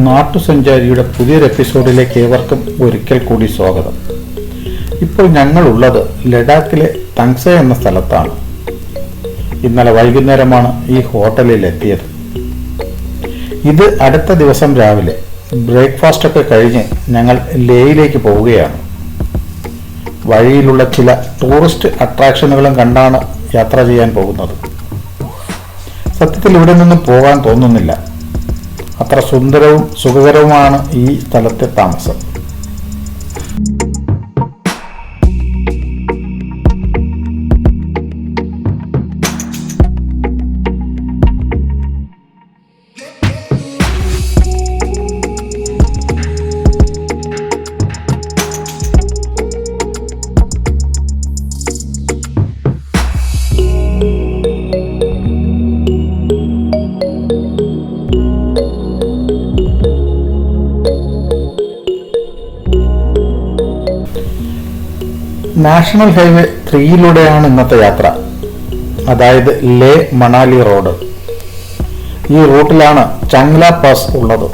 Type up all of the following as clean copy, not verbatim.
നാട്ടുസഞ്ചാരിയുടെ പുതിയൊരു എപ്പിസോഡിലേക്ക് ഏവർക്കും ഒരിക്കൽ കൂടി സ്വാഗതം. ഇപ്പോൾ ഞങ്ങളുള്ളത് ലഡാക്കിലെ തങ്സെ എന്ന സ്ഥലത്താണ്. ഇന്നലെ വൈകുന്നേരമാണ് ഈ ഹോട്ടലിൽ എത്തിയത്. ഇത് അടുത്ത ദിവസം രാവിലെ ബ്രേക്ക്ഫാസ്റ്റ് ഒക്കെ കഴിഞ്ഞ് ഞങ്ങൾ ലേയിലേക്ക് പോവുകയാണ്. വഴിയിലുള്ള ചില ടൂറിസ്റ്റ് അട്രാക്ഷനുകളും കണ്ടാണ് യാത്ര ചെയ്യാൻ പോകുന്നത്. സത്യത്തിൽ ഇവിടെ നിന്നും പോകാൻ തോന്നുന്നില്ല. അത്ര സുന്ദരവും സുഖകരവുമാണ് ഈ സ്ഥലത്തെ താമസം. നാഷണൽ ഹൈവേ 3 ഇന്നത്തെ യാത്ര, അതായത് ലേ മണാലി റോഡ്. ഈ റൂട്ടിലാണ് ചങ്ല പാസ് ഉള്ളത്.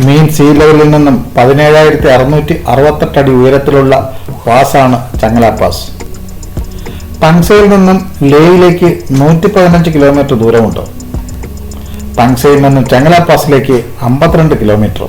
മീൻ സീ ലെവലിൽ നിന്നും 17,668 അടി ഉയരത്തിലുള്ള പാസാണ് ചങ്ല പാസ്. തങ്സയിൽ നിന്നും ലേയിലേക്ക് 115 കിലോമീറ്റർ ദൂരമുണ്ട്. തങ്സയിൽ നിന്നും ചങ്ല പാസിലേക്ക് 52 കിലോമീറ്റർ.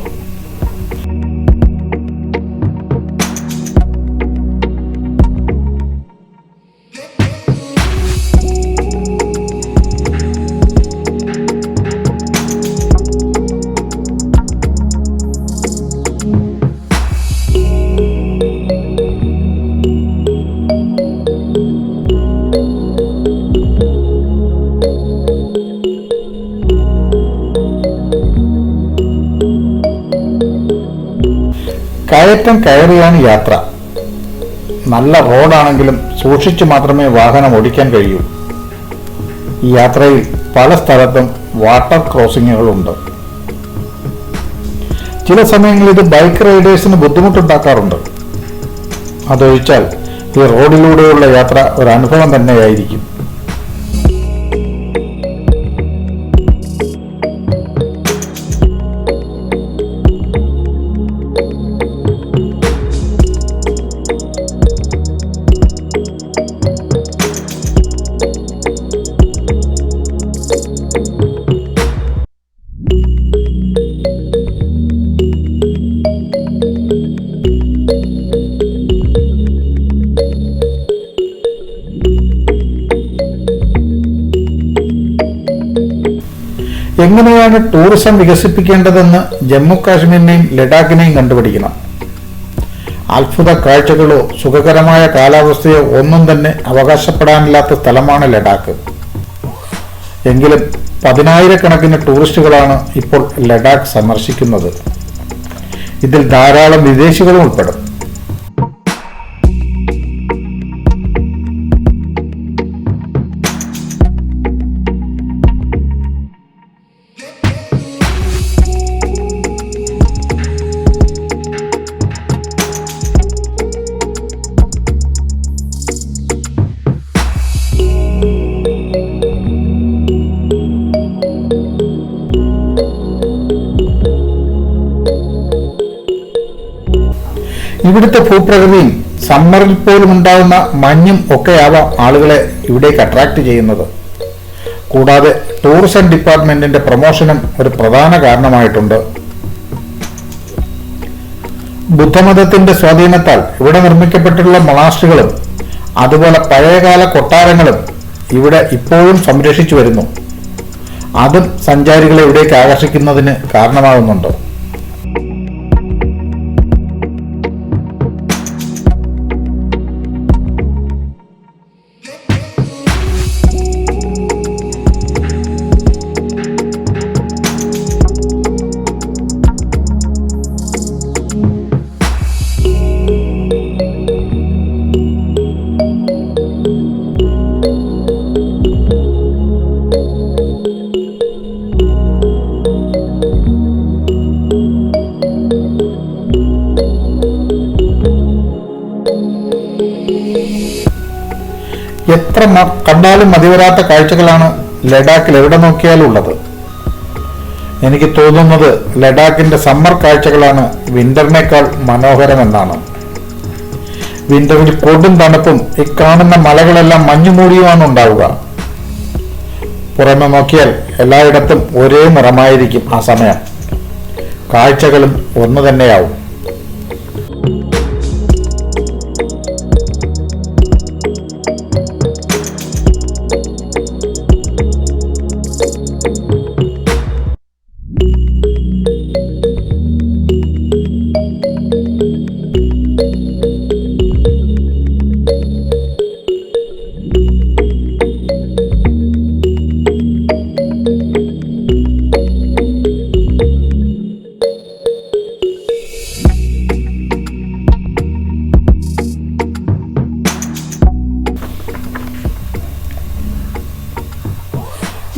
കയറ്റം കയറിയാണ് യാത്ര. നല്ല റോഡാണെങ്കിലും സൂക്ഷിച്ചു മാത്രമേ വാഹനം ഓടിക്കാൻ കഴിയൂ. ഈ യാത്രയിൽ പല സ്ഥലത്തും വാട്ടർ ക്രോസിങ്ങുകളുണ്ട്. ചില സമയങ്ങളിൽ ഇത് ബൈക്ക് റൈഡേഴ്സിന് ബുദ്ധിമുട്ടുണ്ടാക്കാറുണ്ട്. അതൊഴിച്ചാൽ ഈ റോഡിലൂടെയുള്ള യാത്ര ഒരു അനുഭവം തന്നെയായിരിക്കും. എങ്ങനെയാണ് ടൂറിസം വികസിപ്പിക്കേണ്ടതെന്ന് ജമ്മു കാശ്മീരിനെയും ലഡാക്കിനെയും കണ്ടുപിടിക്കണം. അത്ഭുത കാഴ്ചകളോ സുഖകരമായ കാലാവസ്ഥയോ ഒന്നും തന്നെ അവകാശപ്പെടാനില്ലാത്ത സ്ഥലമാണ് ലഡാക്ക്. എങ്കിലും 10,000-കണക്കിന് ടൂറിസ്റ്റുകളാണ് ഇപ്പോൾ ലഡാക്ക് സന്ദർശിക്കുന്നത്. ഇതിൽ ധാരാളം വിദേശികളും ഉൾപ്പെടും. ഇവിടുത്തെ ഭൂപ്രകൃതിയും സമ്മറിൽ പോലും ഉണ്ടാകുന്ന മഞ്ഞും ഒക്കെയാവാം ആളുകളെ ഇവിടേക്ക് അട്രാക്ട് ചെയ്യുന്നത്. കൂടാതെ ടൂറിസം ഡിപ്പാർട്ട്മെന്റിന്റെ പ്രൊമോഷനും ഒരു പ്രധാന കാരണമായിട്ടുണ്ട്. ബുദ്ധമതത്തിന്റെ സ്വാധീനത്താൽ ഇവിടെ നിർമ്മിക്കപ്പെട്ടിട്ടുള്ള മൊണാസ്ട്രികളും അതുപോലെ പഴയകാല കൊട്ടാരങ്ങളും ഇവിടെ ഇപ്പോഴും സംരക്ഷിച്ചു വരുന്നു. അതും സഞ്ചാരികളെ ഇവിടേക്ക് ആകർഷിക്കുന്നതിന് കാരണമാകുന്നുണ്ട്. എത്ര കണ്ടാലും മതിവരാത്ത കാഴ്ചകളാണ് ലഡാക്കിൽ എവിടെ നോക്കിയാലും ഉള്ളത്. എനിക്ക് തോന്നുന്നത് ലഡാക്കിന്റെ സമ്മർ കാഴ്ചകളാണ് വിന്ററിനേക്കാൾ മനോഹരമെന്നാണ്. വിന്ററിൽ കൊടും തണുപ്പും ഇക്കാണുന്ന മലകളെല്ലാം മഞ്ഞുമൂടിയുമാണ് ഉണ്ടാവുക. പുറമെ നോക്കിയാൽ എല്ലായിടത്തും ഒരേ നിറമായിരിക്കും ആ സമയം. കാഴ്ചകളും ഒന്നു തന്നെയാവും.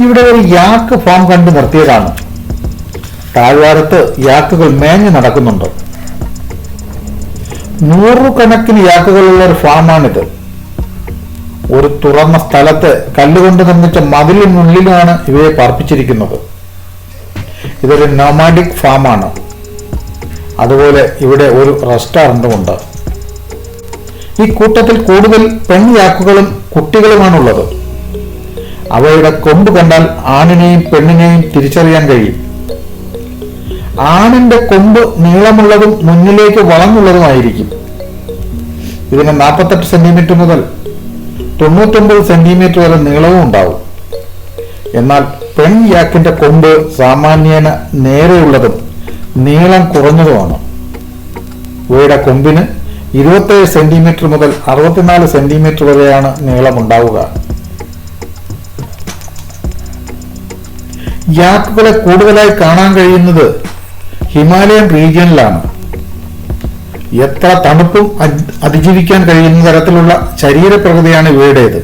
ഇവിടെ ഒരു യാക്ക് ഫാം കണ്ടു നിർത്തിയതാണ്. താഴ്വാരത്ത് യാക്കുകൾ മേഞ്ഞു നടക്കുന്നുണ്ട്. നൂറുകണക്കിന് യാക്കുകളുള്ള ഒരു ഫാമാണിത്. ഒരു തുറന്ന സ്ഥലത്ത് കല്ലുകൊണ്ട് നിർമ്മിച്ച മതിലിനുള്ളിലാണ് ഇവയെ പാർപ്പിച്ചിരിക്കുന്നത്. ഇതൊരു നോമാഡിക് ഫാമാണ്. അതുപോലെ ഇവിടെ ഒരു റെസ്റ്റോറന്റും ഉണ്ട്. ഈ കൂട്ടത്തിൽ കൂടുതൽ പെൺയാക്കുകളും കുട്ടികളുമാണുള്ളത്. അവയുടെ കൊമ്പ് കണ്ടാൽ ആണിനെയും പെണ്ണിനെയും തിരിച്ചറിയാൻ കഴിയും. ആണിന്റെ കൊമ്പ് നീളമുള്ളതും മുന്നിലേക്ക് വളഞ്ഞുള്ളതുമായിരിക്കും. ഇതിന് 48 സെന്റിമീറ്റർ മുതൽ 99 സെന്റിമീറ്റർ വരെ നീളവും ഉണ്ടാവും. എന്നാൽ പെൺയാക്കിന്റെ കൊമ്പ് സാമാന്യേന നേരെയുള്ളതും നീളം കുറഞ്ഞതുമാണ്. ഇവയുടെ കൊമ്പിന് 27 സെന്റിമീറ്റർ മുതൽ 64 സെന്റിമീറ്റർ വരെയാണ് നീളമുണ്ടാവുക. യാക്കുകളെ കൂടുതലായി കാണാൻ കഴിയുന്നത് ഹിമാലയൻ റീജിയനിലാണ്. എത്ര തണുപ്പും അതിജീവിക്കാൻ കഴിയുന്ന തരത്തിലുള്ള ശരീരപ്രകൃതിയാണ് ഇവയുടേത്.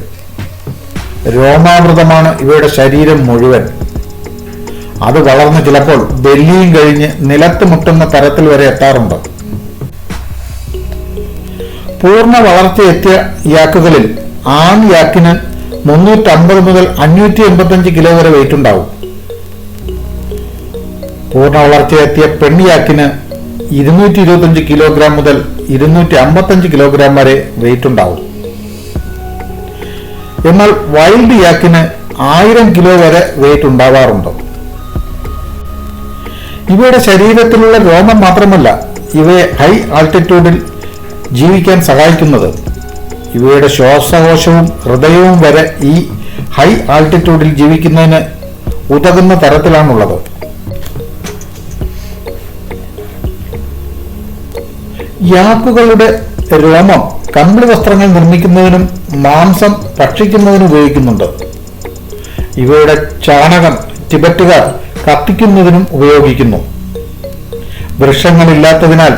രോമാവൃതമാണ് ഇവയുടെ ശരീരം മുഴുവൻ. അത് വളർന്ന് ചിലപ്പോൾ ബെല്ലിയും കഴിഞ്ഞ് നിലത്ത് മുട്ടുന്ന തരത്തിൽ വരെ എത്താറുണ്ട്. പൂർണ്ണ വളർച്ചയെത്തിയ യാക്കുകളിൽ ആൺ യാക്കിന് 350 മുതൽ 585 കിലോ വരെ വെയിറ്റ് ഉണ്ടാവും. പൂർണ്ണ വളർച്ചയെത്തിയ പെൺയാക്കിന് 225 കിലോഗ്രാം മുതൽ 255 കിലോഗ്രാം വരെ വെയിറ്റ് ഉണ്ടാവും. എന്നാൽ വൈൽഡ് യാക്കിന് 1000 കിലോ വരെ വെയിറ്റ് ഉണ്ടാവാറുണ്ട്. ഇവയുടെ ശരീരത്തിലുള്ള രോമം മാത്രമല്ല ഇവയെ ഹൈ ആൾട്ടിറ്റ്യൂഡിൽ ജീവിക്കാൻ സഹായിക്കുന്നത്. ഇവയുടെ ശ്വാസകോശവും ഹൃദയവും വരെ ഈ ഹൈ ആൾട്ടിറ്റ്യൂഡിൽ ജീവിക്കുന്നതിന് ഉതകുന്ന തരത്തിലാണുള്ളത്. യാക്കുകളുടെ രോമം കമ്പിളി വസ്ത്രങ്ങൾ നിർമ്മിക്കുന്നതിനും മാംസം ഭക്ഷിക്കുന്നതിനും ഉപയോഗിക്കുന്നുണ്ട്. ഇവയുടെ ചാണകം ടിബറ്റുകാർ കത്തിക്കുന്നതിനും ഉപയോഗിക്കുന്നു. വൃക്ഷങ്ങളില്ലാത്തതിനാൽ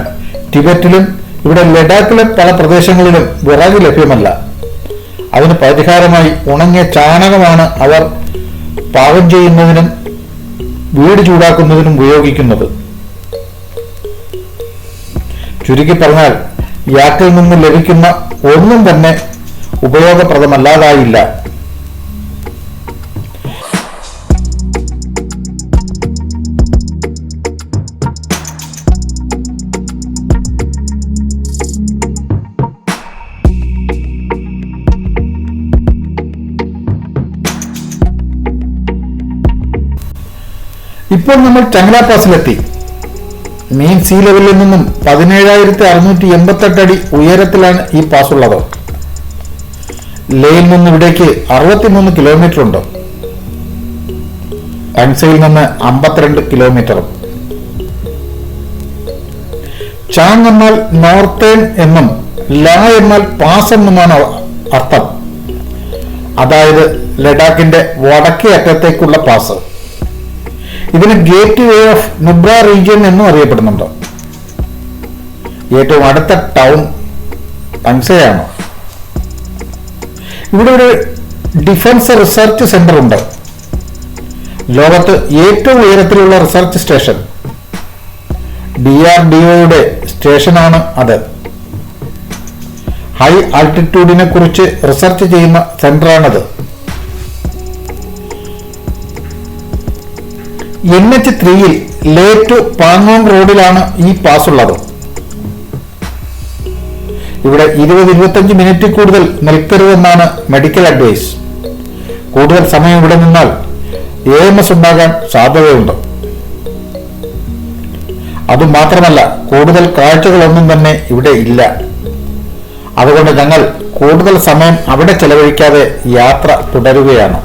ടിബറ്റിലും ഇവിടെ ലഡാക്കിലെ പല പ്രദേശങ്ങളിലും വിറക് ലഭ്യമല്ല. അതിന് പരിഹാരമായി ഉണങ്ങിയ ചാണകമാണ് അവർ പാകം ചെയ്യുന്നതിനും വീട് ചൂടാക്കുന്നതിനും ഉപയോഗിക്കുന്നത്. ചുരുക്കി പറഞ്ഞാൽ യാക്കിൽ നിന്ന് ലഭിക്കുന്ന ഒന്നും തന്നെ ഉപയോഗപ്രദമല്ലാതായില്ല. ഇപ്പോൾ നമ്മൾ ചങ്ല പാസിലെത്തി. മീൻ സീ ലെവലിൽ നിന്നും 17,688 അടി ഉയരത്തിലാണ് ഈ പാസ് ഉള്ളത്. ലേയിൽ നിന്ന് ഇവിടേക്ക് 63 കിലോമീറ്റർ ഉണ്ട്. അൻസയിൽ നിന്ന് 52 കിലോമീറ്ററും. ചാങ് എന്നാൽ നോർത്തേൺ എന്നും ലാ എന്നാൽ പാസ് എന്നുമാണ് അർത്ഥം. അതായത് ലഡാക്കിന്റെ വടക്കേ അറ്റത്തേക്കുള്ള പാസ്. ഇതിന് gate way of Nubra region എന്നും അറിയപ്പെടുന്നുണ്ട്. ഏറ്റവും അടുത്ത ടൗൺ തങ്സയാണ്. ഇവിടെ ഒരു ഡിഫൻസ് റിസർച്ച് സെന്റർ ഉണ്ട്. ലോകത്ത് ഏറ്റവും ഉയരത്തിലുള്ള റിസർച്ച് സ്റ്റേഷൻ. DRDOയുടെ സ്റ്റേഷനാണ് അത്. ഹൈ ആൾട്ടിറ്റ്യൂഡിനെ കുറിച്ച് റിസർച്ച് ചെയ്യുന്ന സെന്ററാണത്. NH3-ൽ ലേ ടു പാങ്ങോങ് റോഡിലാണ് ഈ പാസ് ഉള്ളത്. ഇവിടെ 20-25 മിനിറ്റ് കൂടുതൽ നിൽക്കരുതെന്നാണ് മെഡിക്കൽ അഡ്വൈസ്. കൂടുതൽ സമയം ഇവിടെ നിന്നാൽ AMS ഉണ്ടാകാൻ സാധ്യതയുണ്ട്. അതുമാത്രമല്ല, കൂടുതൽ കാഴ്ചകളൊന്നും തന്നെ ഇവിടെ ഇല്ല. അതുകൊണ്ട് ഞങ്ങൾ കൂടുതൽ സമയം അവിടെ ചെലവഴിക്കാതെ യാത്ര തുടരുകയാണ്.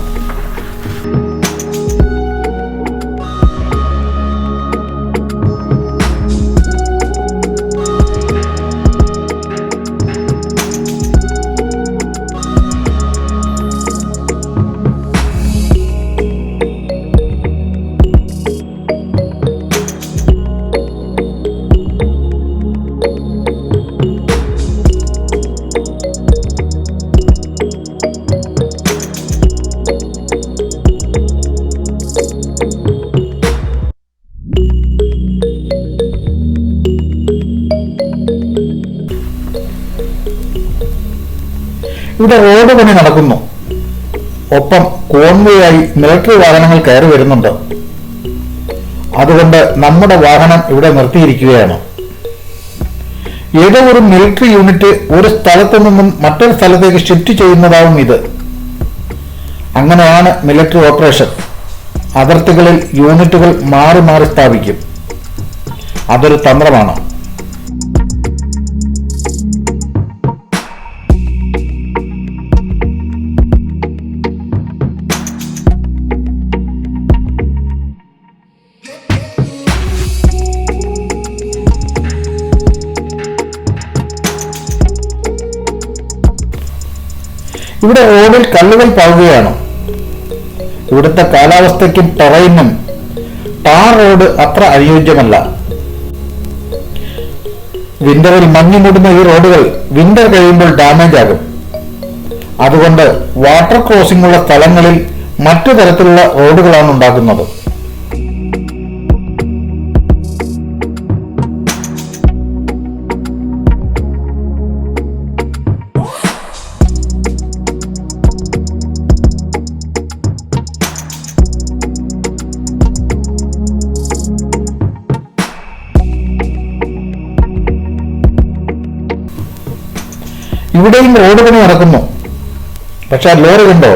ഇവിടെ റോഡ് പണി നടക്കുന്നു. ഒപ്പം കോൺവേയായി മിലിറ്ററി വാഹനങ്ങൾ കയറി വരുന്നുണ്ട്. അതുകൊണ്ട് നമ്മുടെ വാഹനം ഇവിടെ നിർത്തിയിരിക്കുകയാണ്. ഏതോ ഒരു മിലിറ്ററി യൂണിറ്റ് ഒരു സ്ഥലത്തു നിന്നും മറ്റൊരു സ്ഥലത്തേക്ക് ഷിഫ്റ്റ് ചെയ്യുന്നതാവും ഇത്. അങ്ങനെയാണ് മിലിറ്ററി ഓപ്പറേഷൻ. അതിർത്തികളിൽ യൂണിറ്റുകൾ മാറി മാറി സ്ഥാപിക്കും. അതൊരു തന്ത്രമാണ്. ഇവിടെ റോഡിൽ കല്ലുകൾ പാവുകയാണ്. ഇവിടുത്തെ കാലാവസ്ഥയ്ക്കും ടെറൈനും ടാർ റോഡ് അത്ര അനുയോജ്യമല്ല. വിന്ററിൽ മഞ്ഞു മൂടുന്ന ഈ റോഡുകൾ വിന്റർ കഴിയുമ്പോൾ ഡാമേജ് ആകും. അതുകൊണ്ട് വാട്ടർ ക്രോസിംഗ് ഉള്ള സ്ഥലങ്ങളിൽ മറ്റു തരത്തിലുള്ള റോഡുകളാണ് ഉണ്ടാക്കുന്നത്. ഇവിടെയും റോഡ് പണി നടക്കുന്നു. പക്ഷെ ലോറി കണ്ടോ?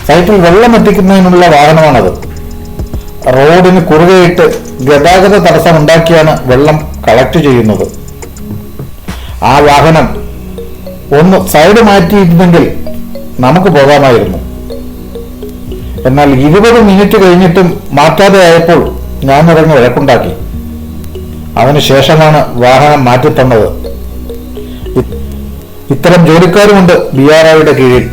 സൈറ്റിൽ വെള്ളം എത്തിക്കുന്നതിനുള്ള വാഹനമാണത്. റോഡിന് കുറുകെയിട്ട് ഗതാഗത തടസ്സം ഉണ്ടാക്കിയാണ് വെള്ളം കളക്ട് ചെയ്യുന്നത്. ആ വാഹനം ഒന്ന് സൈഡ് മാറ്റിയിരുന്നെങ്കിൽ നമുക്ക് പോകാമായിരുന്നു. എന്നാൽ 20 മിനിറ്റ് കഴിഞ്ഞിട്ടും മാറ്റാതെ ആയപ്പോൾ ഞാൻ ഇറങ്ങി വഴക്കുണ്ടാക്കി. അതിനുശേഷമാണ് വാഹനം മാറ്റിത്തന്നത്. ഇത്തരം ജോലിക്കാരുമുണ്ട് BRIയുടെ കീഴിൽ.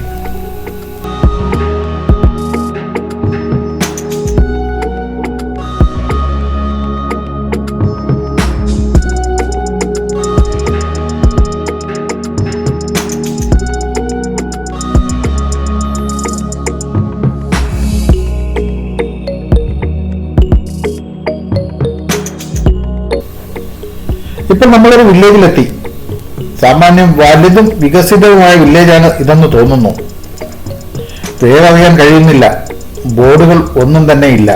ഇപ്പോൾ നമ്മളൊരു വില്ലേജിലെത്തി. സാമാന്യം വലുതും വികസിതവുമായ വില്ലേജാണ് ഇതെന്ന് തോന്നുന്നു. പേരറിയാൻ കഴിയുന്നില്ല. ബോർഡുകൾ ഒന്നും തന്നെ ഇല്ല.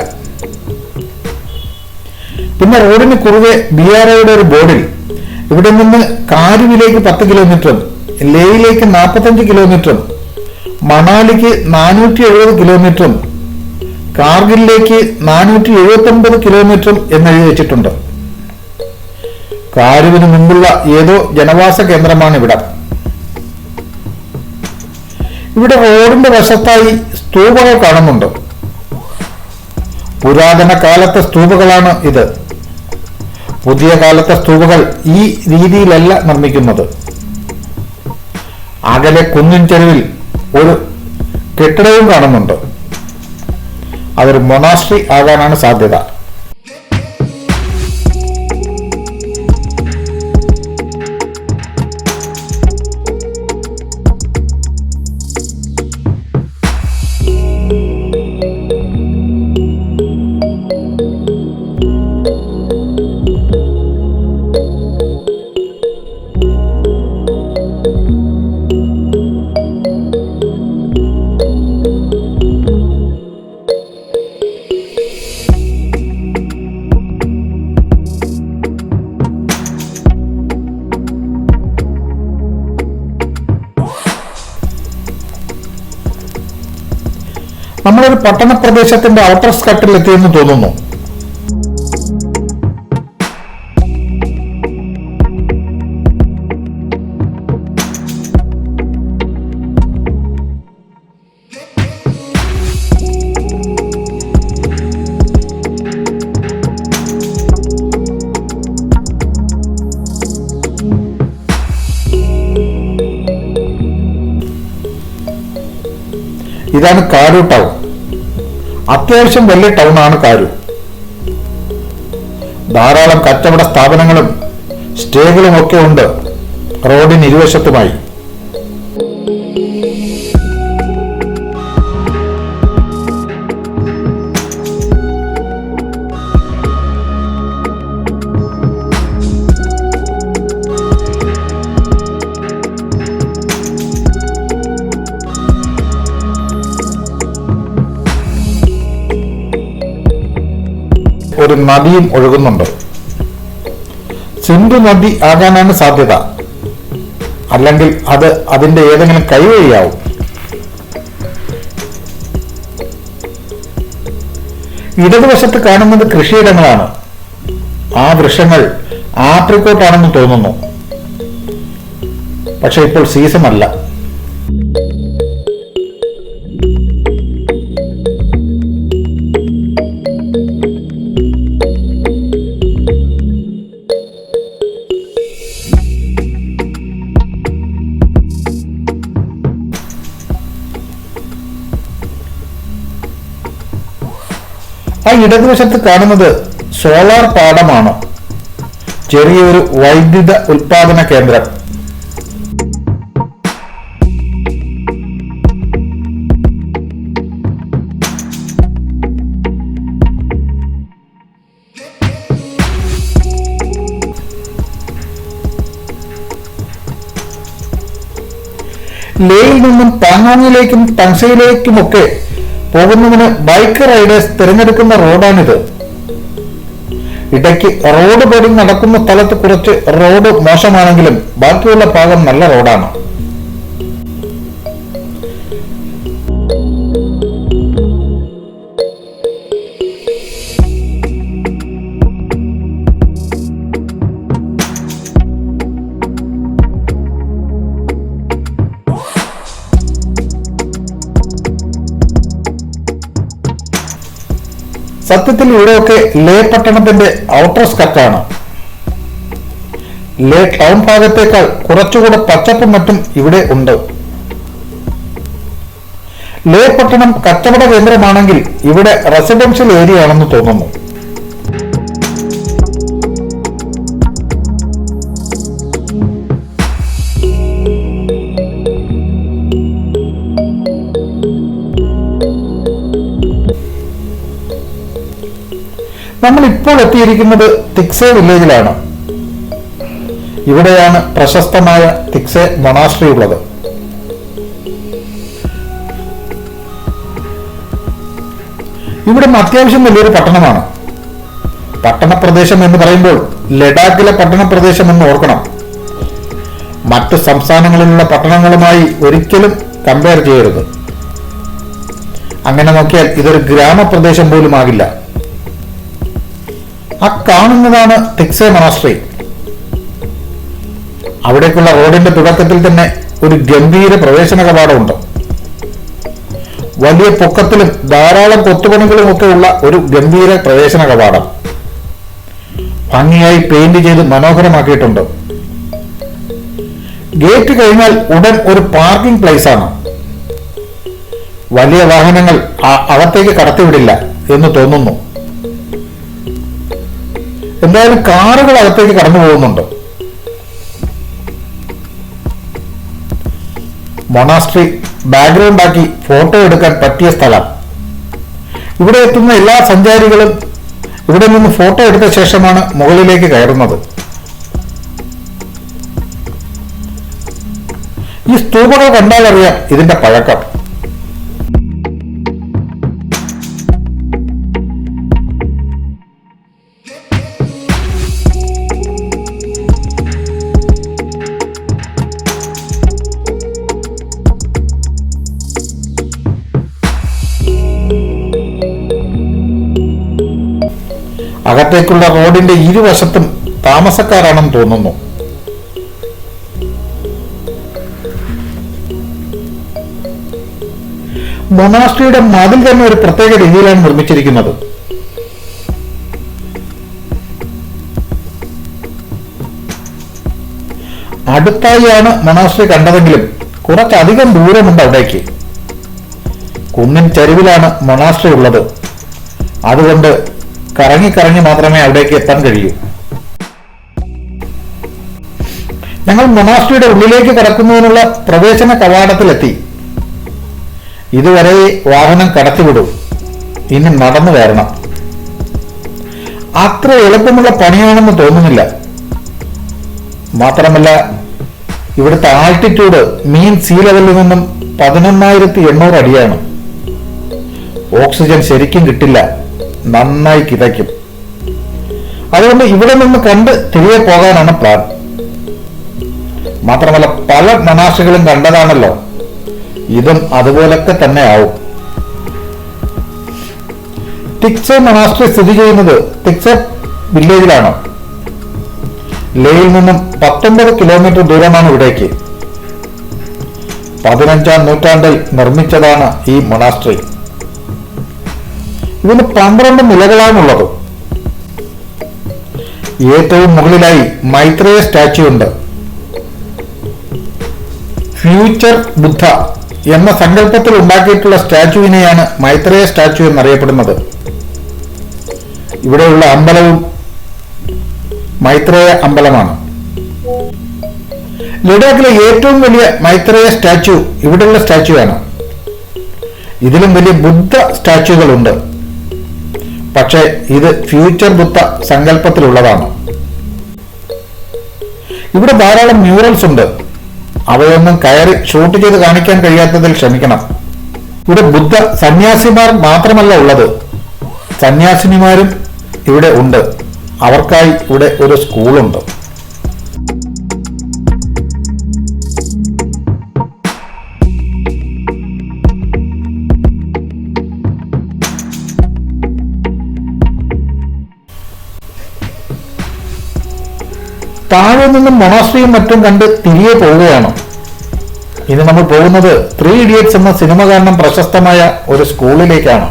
പിന്നെ റോഡിന് കുറുകെ BRIയുടെ ഒരു ബോർഡിൽ ഇവിടെ നിന്ന് കാരുവിലേക്ക് 10 കിലോമീറ്ററും ലേയിലേക്ക് 45 കിലോമീറ്ററും മണാലിക്ക് 470 കിലോമീറ്ററും കാർഗിലിലേക്ക് 479 കിലോമീറ്ററും എന്നെഴുതി വെച്ചിട്ടുണ്ട്. കാരുവിന് മുമ്പുള്ള ഏതോ ജനവാസ കേന്ദ്രമാണ് ഇവിടം. ഇവിടെ റോഡിന്റെ വശത്തായി സ്തൂപകൾ കാണുന്നുണ്ട്. പുരാതന കാലത്തെ സ്തൂപകളാണ് ഇത്. പുതിയ കാലത്തെ സ്തൂപകൾ ഈ രീതിയിലല്ല നിർമ്മിക്കുന്നത്. അകലെ കുന്നിൻ ചെരുവിൽ ഒരു കെട്ടിടവും കാണുന്നുണ്ട്. അതൊരു മൊണാസ്ട്രി ആകാനാണ് സാധ്യത. നമ്മളൊരു പട്ടണ പ്രദേശത്തിന്റെ ഔട്ടർ സ്കട്ടിൽ എത്തിയെന്ന് തോന്നുന്നു. ഇതാണ് കാരു ടൗൺ. അത്യാവശ്യം വലിയ ടൗൺ ആണ് കാരു. ധാരാളം കച്ചവട സ്ഥാപനങ്ങളും സ്റ്റേകളും ഒക്കെ ഉണ്ട് റോഡിന് ഇരുവശത്തുമായി. ഒരു നദിയും ഒഴുകുന്നുണ്ട്. സിന്ധു നദി ആകാനാണ് സാധ്യത, അല്ലെങ്കിൽ അത് അതിന്റെ ഏതെങ്കിലും കൈവഴിയാവും. ഇടതുവശത്ത് കാണുന്നത് കൃഷിയിടങ്ങളാണ്. ആ വൃക്ഷങ്ങൾ ആപ്രിക്കോട്ടാണെന്ന് തോന്നുന്നു, പക്ഷെ ഇപ്പോൾ സീസൺ അല്ല. ആ ഇടതുവശത്ത് കാണുന്നത് സോളാർ പാടമാണ്, ചെറിയൊരു വൈദ്യുത ഉൽപാദന കേന്ദ്രം. ലേയിൽ നിന്നും പാങ്ങോങ്ങിലേക്കും ടങ്സയിലേക്കുമൊക്കെ പോകുന്നതിന് ബൈക്ക് റൈഡേഴ്സ് തിരഞ്ഞെടുക്കുന്ന റോഡാണിത്. ഇടയ്ക്ക് റോഡ് പണി നടക്കുന്ന സ്ഥലത്ത് കുറച്ച് റോഡ് മോശമാണെങ്കിലും ബാക്കിയുള്ള ഭാഗം നല്ല റോഡാണ്. സത്യത്തിൽ ഇവിടെയൊക്കെ ലേ പട്ടണത്തിന്റെ ഔട്ടർ സ്കട്ടാണ്. ലേ ടൗൺ ഭാഗത്തേക്കാൾ കുറച്ചുകൂടെ പച്ചപ്പും മറ്റും ഇവിടെ ഉണ്ട്. ലേ പട്ടണം കച്ചവട കേന്ദ്രമാണെങ്കിൽ ഇവിടെ റെസിഡൻഷ്യൽ ഏരിയ ആണെന്ന് തോന്നുന്നു. നമ്മൾ ഇപ്പോൾ എത്തിയിരിക്കുന്നത് തിക്സെ വില്ലേജിലാണ്. ഇവിടെയാണ് പ്രശസ്തമായ തിക്സെ മൊണാസ്ട്രി ഉള്ളത്. ഇവിടെ അത്യാവശ്യം വലിയൊരു പട്ടണമാണ്. പട്ടണപ്രദേശം എന്ന് പറയുമ്പോൾ ലഡാക്കിലെ പട്ടണപ്രദേശം എന്ന് ഓർക്കണം. മറ്റ് സംസ്ഥാനങ്ങളിലുള്ള പട്ടണങ്ങളുമായി ഒരിക്കലും കമ്പയർ ചെയ്യരുത്. അങ്ങനെ നോക്കിയാൽ ഇതൊരു ഗ്രാമപ്രദേശം പോലും ആകില്ല. ആ കാണുന്നതാണ് തിക്സെ മൊണാസ്ട്രി. അവിടേക്കുള്ള റോഡിന്റെ തുടക്കത്തിൽ തന്നെ ഒരു ഗംഭീര പ്രവേശന കവാടമുണ്ട്. വലിയ പൊക്കത്തിലും ധാരാളം കൊത്തുപണികളും ഒക്കെ ഉള്ള ഒരു ഗംഭീര പ്രവേശന കവാടം. ഭംഗിയായി പെയിന്റ് ചെയ്ത് മനോഹരമാക്കിയിട്ടുണ്ട്. ഗേറ്റ് കഴിഞ്ഞാൽ ഉടൻ ഒരു പാർക്കിംഗ് പ്ലേസ് ആണ്. വലിയ വാഹനങ്ങൾ അകത്തേക്ക് കടത്തിവിടില്ല എന്ന് തോന്നുന്നു. എന്തായാലും കാറുകൾ അകത്തേക്ക് കടന്നു പോകുന്നുണ്ട്. മൊണാസ്ട്രി ബാക്ക്ഗ്രൗണ്ട് ആക്കി ഫോട്ടോ എടുക്കാൻ പറ്റിയ സ്ഥലം. ഇവിടെ എത്തുന്ന എല്ലാ സഞ്ചാരികളും ഇവിടെ നിന്ന് ഫോട്ടോ എടുത്ത ശേഷമാണ് മുകളിലേക്ക് കയറുന്നത്. ഈ സ്തൂപകൾ കണ്ടാൽ അറിയാം ഇതിന്റെ പഴക്കം. അകത്തേക്കുള്ള റോഡിന്റെ ഇരുവശത്തും താമസക്കാരാണെന്ന് തോന്നുന്നു. മൊണാസ്ട്രിയുടെ മതിൽ തന്നെ ഒരു പ്രത്യേക രീതിയിലാണ് നിർമ്മിച്ചിരിക്കുന്നത്. അടുത്തായാണ് മൊണാസ്ട്രി കണ്ടതെങ്കിലും കുറച്ചധികം ദൂരമുണ്ട് അവിടേക്ക്. കുന്നിൻ ചരിവിലാണ് മൊണാസ്ട്രി ഉള്ളത്. അതുകൊണ്ട് കറങ്ങി മാത്രമേ അവിടേക്ക് എത്താൻ കഴിയൂ. ഞങ്ങൾ മൊണാസ്ട്രിയുടെ ഉള്ളിലേക്ക് കടക്കുന്നതിനുള്ള പ്രവേശന കവാടത്തിലെത്തി. ഇതുവരെ വാഹനം കടത്തിവിടും, ഇനി നടന്നു കയറണം. അത്ര എളുപ്പമുള്ള പണിയാണെന്ന് തോന്നുന്നില്ല. മാത്രമല്ല, ഇവിടുത്തെ ആൾട്ടിറ്റ്യൂഡ് മീൻ സീ ലെവലിൽ നിന്നും 11,800 അടിയാണ്. ഓക്സിജൻ ശരിക്കും കിട്ടില്ല, നന്നായി കിതയ്ക്കും. അതുകൊണ്ട് ഇവിടെ നിന്ന് കണ്ട് തിരികെ പോകാനാണ് പ്ലാൻ. മാത്രമല്ല, പല മൊണാസ്ട്രികളും കണ്ടതാണല്ലോ, ഇതും അതുപോലൊക്കെ തന്നെ ആവും. തിക്സെ മൊണാസ്ട്രി സ്ഥിതി ചെയ്യുന്നത് തിക്സെ വില്ലേജിലാണ്. ലേയിൽ നിന്നും 19 കിലോമീറ്റർ ദൂരമാണ് ഇവിടേക്ക്. 15-ാം നൂറ്റാണ്ടിൽ നിർമ്മിച്ചതാണ് ഈ മൊണാസ്ട്രി. ഇതിന് 12 നിലകളാണുള്ളത്. ഏറ്റവും മുകളിലായി മൈത്രേയ സ്റ്റാച്യു ഉണ്ട്. ഫ്യൂച്ചർ ബുദ്ധ എന്ന സങ്കല്പത്തിൽ ഉണ്ടാക്കിയിട്ടുള്ള സ്റ്റാച്യുവിനെയാണ് മൈത്രേയ സ്റ്റാച്യു എന്നറിയപ്പെടുന്നത്. ഇവിടെയുള്ള അമ്പലവും മൈത്രേയ അമ്പലമാണ്. ലഡാക്കിലെ ഏറ്റവും വലിയ മൈത്രേയ സ്റ്റാച്യു ഇവിടെയുള്ള സ്റ്റാച്യുവാണ്. ഇതിലും വലിയ ബുദ്ധ സ്റ്റാച്യുകളുണ്ട്. പക്ഷേ ഇത് ഫ്യൂച്ചർ ബുദ്ധ സങ്കല്പത്തിലുള്ളതാണ്. ഇവിടെ ധാരാളം മ്യൂറൽസ് ഉണ്ട്. അവയൊന്നും കയറി ഷൂട്ട് ചെയ്ത് കാണിക്കാൻ കഴിയാത്തതിൽ ക്ഷമിക്കണം. ഇവിടെ ബുദ്ധ സന്യാസിമാർ മാത്രമല്ല ഉള്ളത്, സന്യാസിനിമാരും ഇവിടെ ഉണ്ട്. അവർക്കായി ഇവിടെ ഒരു സ്കൂളുണ്ട്. താഴെ നിന്നും മൊണാസ്ട്രിയും മറ്റും കണ്ട് തിരികെ പോവുകയാണ്. ഇനി നമ്മൾ പോകുന്നത് 3 ഇഡിയറ്റ്സ് എന്ന സിനിമ കാരണം പ്രശസ്തമായ ഒരു സ്കൂളിലേക്കാണ്.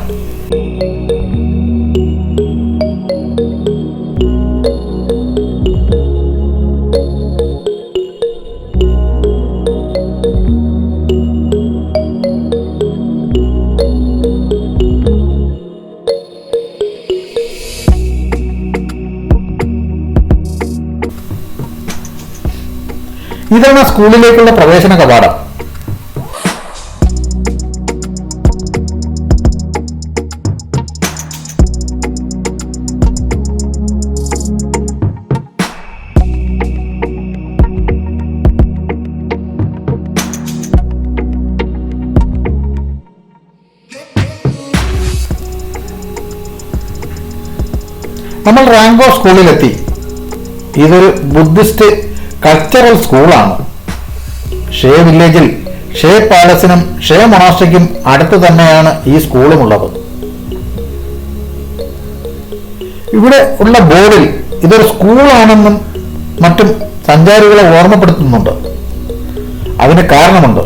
ഇതാണ് സ്കൂളിലേക്കുള്ള പ്രവേശന കവാടം. നമ്മൾ റാങ്കോ സ്കൂളിലെത്തി. ഇതൊരു ബുദ്ധിസ്റ്റ് കൾച്ചറൽ സ്കൂളാണ്. ഷേ വില്ലേജിൽ ഷേ പാലസിനും ഷേ മൊണാസ്ട്രിക്കും അടുത്ത് തന്നെയാണ് ഈ സ്കൂളുമുള്ളത്. ഇവിടെ ഉള്ള ബോർഡിൽ ഇതൊരു സ്കൂളാണെന്നും മറ്റും സഞ്ചാരികളെ ഓർമ്മപ്പെടുത്തുന്നുണ്ട്. അതിന് കാരണമുണ്ട്.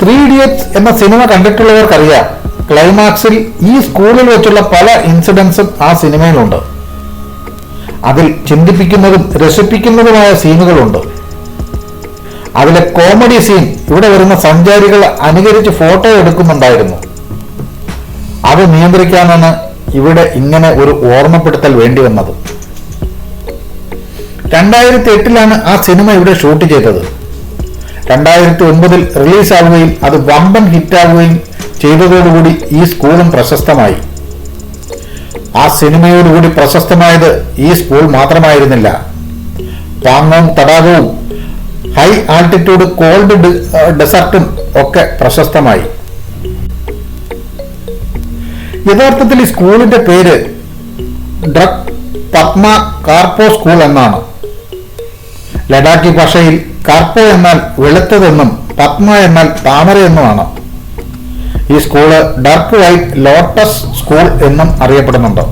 3 ഇഡിയറ്റ്സ് എന്ന സിനിമ കണ്ടിട്ടുള്ളവർക്കറിയാം, ക്ലൈമാക്സിൽ ഈ സ്കൂളിൽ വെച്ചുള്ള പല ഇൻസിഡൻസും ആ സിനിമയിലുണ്ട്. അതിൽ ചിന്തിപ്പിക്കുന്നതും രസിപ്പിക്കുന്നതുമായ സീനുകളുണ്ട്. അതിലെ കോമഡി സീൻ ഇവിടെ വരുന്ന സഞ്ചാരികൾ അനുകരിച്ച് ഫോട്ടോ എടുക്കുന്നുണ്ടായിരുന്നു. അത് നിയന്ത്രിക്കാനാണ് ഇവിടെ ഇങ്ങനെ ഒരു ഓർമ്മപ്പെടുത്തൽ വേണ്ടി വന്നത്. 2008 ആ സിനിമ ഇവിടെ ഷൂട്ട് ചെയ്തത്. 2009 റിലീസാവുകയും അത് വമ്പൻ ഹിറ്റാവുകയും ചെയ്തതോടുകൂടി ഈ സ്കൂളും പ്രശസ്തമായി. ആ സിനിമയോടുകൂടി പ്രശസ്തമായത് ഈ സ്കൂൾ മാത്രമായിരുന്നില്ല. പാങ്ങോങ് തടാകവും ഹൈ ആൾട്ടിറ്റ്യൂഡ് കോൾഡ് ഡെസർട്ടും ഒക്കെ പ്രശസ്തമായി. യഥാർത്ഥത്തിൽ ഈ സ്കൂളിന്റെ പേര് ഡ്രക് പത്മ കാർപ്പോ സ്കൂൾ എന്നാണ്. ലഡാക്കി ഭാഷയിൽ കാർപ്പോ എന്നാൽ വെളുത്തതെന്നും പത്മ എന്നാൽ താമര എന്നുമാണ്. ഈ school dark white lotus school എന്നും അറിയപ്പെടുന്നുണ്ട്.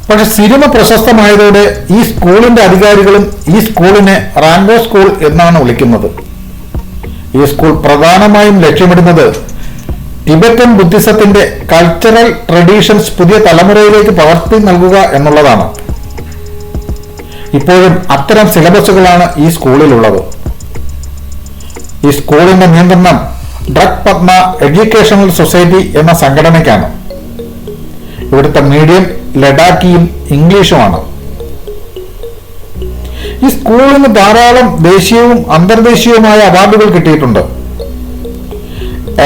പക്ഷെ സിനിമ പ്രശസ്തമായതോടെ ഈ സ്കൂളിന്റെ അധികാരികളും ഈ സ്കൂളിനെ റാങ്കോ സ്കൂൾ എന്നാണ് വിളിക്കുന്നത്. ഈ സ്കൂൾ പ്രധാനമായും ലക്ഷ്യമിടുന്നത് ടിബറ്റൻ ബുദ്ധിസത്തിന്റെ കൾച്ചറൽ ട്രഡീഷൻസ് പുതിയ തലമുറയിലേക്ക് പകർത്തി നൽകുക എന്നുള്ളതാണ്. ഇപ്പോഴും അത്തരം സിലബസുകളാണ് ഈ സ്കൂളിലുള്ളത്. ഈ സ്കൂളിന്റെ നിയന്ത്രണം ഡ്രഗ് പത്മ എഡ്യൂക്കേഷണൽ സൊസൈറ്റി എന്ന സംഘടനയ്ക്കാണ്. ഇവിടുത്തെ മീഡിയം ലഡാക്കിയും ഇംഗ്ലീഷുമാണ്. ഈ സ്കൂളിന് ധാരാളം ദേശീയവും അന്തർദേശീയവുമായ അവാർഡുകൾ കിട്ടിയിട്ടുണ്ട്.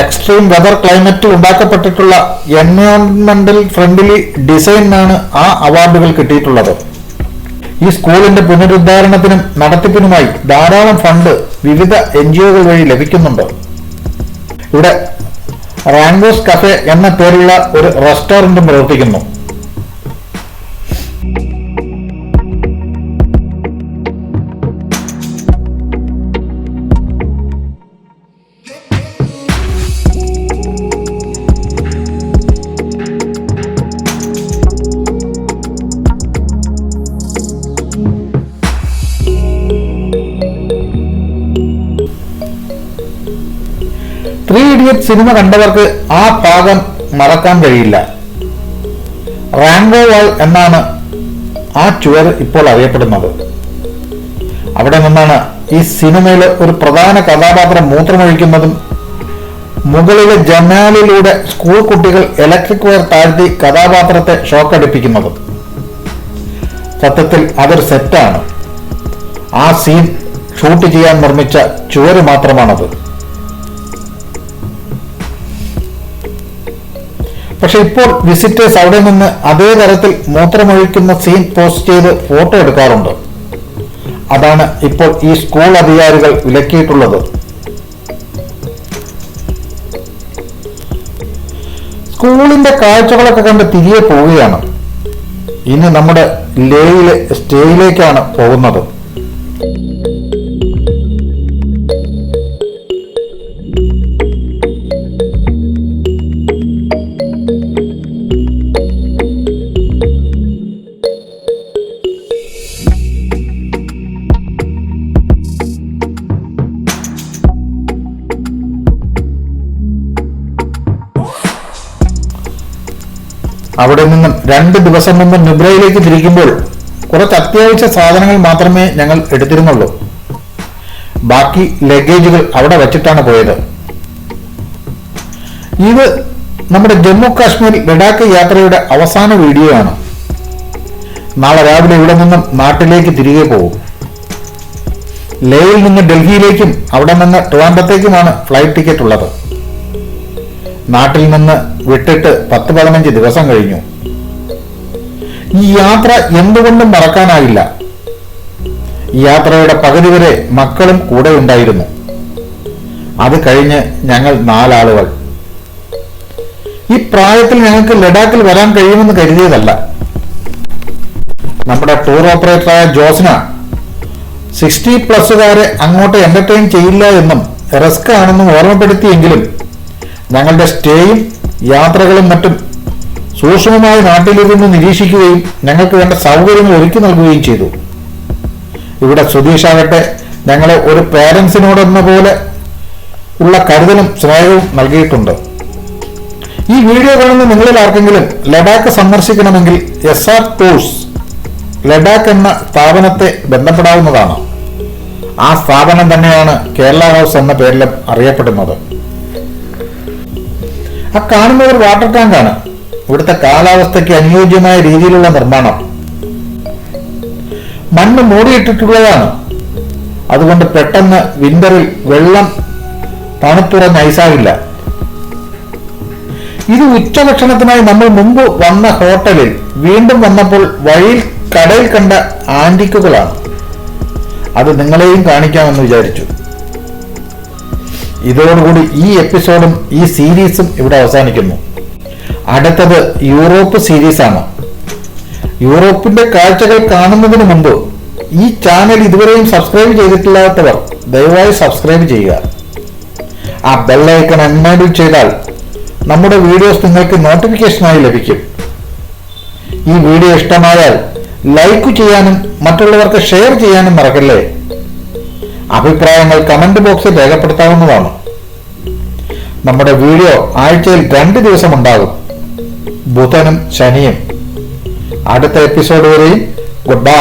എക്സ്ട്രീം വെതർ ക്ലൈമറ്റിൽ ഉണ്ടാക്കപ്പെട്ടിട്ടുള്ള എൻവയോൺമെന്റൽ ഫ്രണ്ട്ലി ഡിസൈനാണ് ആ അവാർഡുകൾ കിട്ടിയിട്ടുള്ളത്. ഈ സ്കൂളിന്റെ പുനരുദ്ധാരണത്തിനും നടത്തിപ്പിനുമായി ധാരാളം ഫണ്ട് വിവിധ NGOകൾ വഴി ലഭിക്കുന്നുണ്ട്. ഇവിടെ റാങ്കോസ് കഫേ എന്ന പേരുള്ള ഒരു റെസ്റ്റോറന്റും പ്രവർത്തിക്കുന്നു. ത്രീ ഇഡിയറ്റ് സിനിമ കണ്ടവർക്ക് ആ ഭാഗം മറക്കാൻ കഴിയില്ല. റാങ്കോ വാൾ എന്നാണ് ആ ചുവർ ഇപ്പോൾ അറിയപ്പെടുന്നത്. അവിടെ നിന്നാണ് ഈ സിനിമയിലെ ഒരു പ്രധാന കഥാപാത്രം മൂത്രമൊഴിക്കുന്നതും മുകളിലെ ജനാലിലൂടെ സ്കൂൾ കുട്ടികൾ ഇലക്ട്രിക് വയർ താഴ്ത്തി കഥാപാത്രത്തെ ഷോക്കടിപ്പിക്കുന്നതും. സത്യത്തിൽ അതൊരു സെറ്റാണ്. ആ സീൻ ഷൂട്ട് ചെയ്യാൻ നിർമ്മിച്ച ചുവര് മാത്രമാണത്. പക്ഷെ ഇപ്പോൾ വിസിറ്റേഴ്സ് അവിടെ നിന്ന് അതേ തരത്തിൽ മൂത്രമൊഴിക്കുന്ന സീൻ പോസ്റ്റ് ചെയ്ത് ഫോട്ടോ എടുക്കാറുണ്ട്. അതാണ് ഇപ്പോൾ ഈ സ്കൂൾ അധികാരികൾ വിലക്കിയിട്ടുള്ളത്. സ്കൂളിന്റെ കാഴ്ചകളൊക്കെ കണ്ട് തിരികെ പോവുകയാണ്. ഇനി നമ്മുടെ ലേയിലെ സ്റ്റേയിലേക്കാണ് പോകുന്നത്. അവിടെ നിന്നും 2 ദിവസം മുമ്പ് നുബ്രയിലേക്ക് തിരിക്കുമ്പോൾ കുറച്ച് അത്യാവശ്യ സാധനങ്ങൾ മാത്രമേ ഞങ്ങൾ എടുത്തിരുന്നുള്ളൂ. ബാക്കി ലഗേജുകൾ അവിടെ വെച്ചിട്ടാണ് പോയത്. ഇത് നമ്മുടെ ജമ്മു കാശ്മീർ ലഡാക്ക് യാത്രയുടെ അവസാന വീഡിയോ ആണ്. നാളെ രാവിലെ ഇവിടെ നിന്നും നാട്ടിലേക്ക് തിരികെ പോകും. ലേയിൽ നിന്ന് ഡൽഹിയിലേക്കും അവിടെ നിന്ന് ട്രിവാൻഡ്രത്തേക്കുമാണ് ഫ്ലൈറ്റ് ടിക്കറ്റ് ഉള്ളത്. നാട്ടിൽ നിന്ന് വിട്ടിട്ട് 10-15 ദിവസം കഴിഞ്ഞു. ഈ യാത്ര എന്തുകൊണ്ടും മറക്കാനായില്ല. ഈ യാത്രയുടെ പകുതി വരെ മക്കളും കൂടെ ഉണ്ടായിരുന്നു. അത് കഴിഞ്ഞ് ഞങ്ങൾ 4 ആളുകൾ. ഈ പ്രായത്തിൽ ഞങ്ങൾക്ക് ലഡാക്കിൽ വരാൻ കഴിയുമെന്ന് കരുതിയതല്ല. നമ്മുടെ ടൂർ ഓപ്പറേറ്ററായ ജോസ്ന 60+ അങ്ങോട്ട് എന്റർടൈൻ ചെയ്യില്ല എന്നും റിസ്ക് ആണെന്നും ഓർമ്മപ്പെടുത്തിയെങ്കിലും ഞങ്ങളുടെ സ്റ്റേയും യാത്രകളും മറ്റും സൂക്ഷ്മമായി നാട്ടിലിരുന്ന് നിരീക്ഷിക്കുകയും ഞങ്ങൾക്ക് വേണ്ട സൗകര്യങ്ങൾ ഒരുക്കി നൽകുകയും ചെയ്തു. ഇവിടെ സുധീഷാകട്ടെ ഞങ്ങളെ ഒരു പേരൻസിനോടെന്ന പോലെ ഉള്ള കരുതലും സ്നേഹവും നൽകിയിട്ടുണ്ട്. ഈ വീഡിയോ കാണുന്ന നിങ്ങളിൽ ആർക്കെങ്കിലും ലഡാക്ക് സന്ദർശിക്കണമെങ്കിൽ SR ടൂർസ് ലഡാക്ക് എന്ന സ്ഥാപനത്തെ ബന്ധപ്പെടാവുന്നതാണ്. ആ സ്ഥാപനം തന്നെയാണ് കേരള ഹൗസ് എന്ന പേരിലും അറിയപ്പെടുന്നത്. ആ കാണുന്ന ഒരു വാട്ടർ ടാങ്കാണ്. ഇവിടുത്തെ കാലാവസ്ഥയ്ക്ക് അനുയോജ്യമായ രീതിയിലുള്ള നിർമ്മാണം. മണ്ണ് മൂടിയിട്ടിട്ടുള്ളതാണ്. അതുകൊണ്ട് പെട്ടെന്ന് വിന്ററിൽ വെള്ളം തണുത്തുറഞ്ഞ് ഐസാകില്ല. ഇത് ഉച്ചഭക്ഷണത്തിനായി നമ്മൾ മുമ്പ് വന്ന ഹോട്ടലിൽ വീണ്ടും വന്നപ്പോൾ വഴിയിൽ കടയിൽ കണ്ട ആന്റിക്കുകളാണ്. അത് നിങ്ങളെയും കാണിക്കാമെന്ന് വിചാരിച്ചു. ഇതോടുകൂടി ഈ എപ്പിസോഡും ഈ സീരീസും ഇവിടെ അവസാനിക്കുന്നു. അടുത്തത് യൂറോപ്പ് സീരീസാണ്. യൂറോപ്പിന്റെ കാഴ്ചകൾ കാണുന്നതിന് മുമ്പ് ഈ ചാനൽ ഇതുവരെയും സബ്സ്ക്രൈബ് ചെയ്തിട്ടില്ലാത്തവർ ദയവായി സബ്സ്ക്രൈബ് ചെയ്യുക. ആ ബെല്ലൈക്കൺ എനേബിൾ ചെയ്താൽ നമ്മുടെ വീഡിയോസ് നിങ്ങൾക്ക് നോട്ടിഫിക്കേഷനായി ലഭിക്കും. ഈ വീഡിയോ ഇഷ്ടമായാൽ ലൈക്ക് ചെയ്യാനും മറ്റുള്ളവർക്ക് ഷെയർ ചെയ്യാനും മറക്കല്ലേ. അഭിപ്രായങ്ങൾ കമന്റ് ബോക്സിൽ രേഖപ്പെടുത്താവുന്നതാണ്. നമ്മുടെ വീഡിയോ ആഴ്ചയിൽ 2 ദിവസം ഉണ്ടാകും, ബുധനും ശനിയും. അടുത്ത എപ്പിസോഡ് വരെയും ഗുഡ് ബൈ.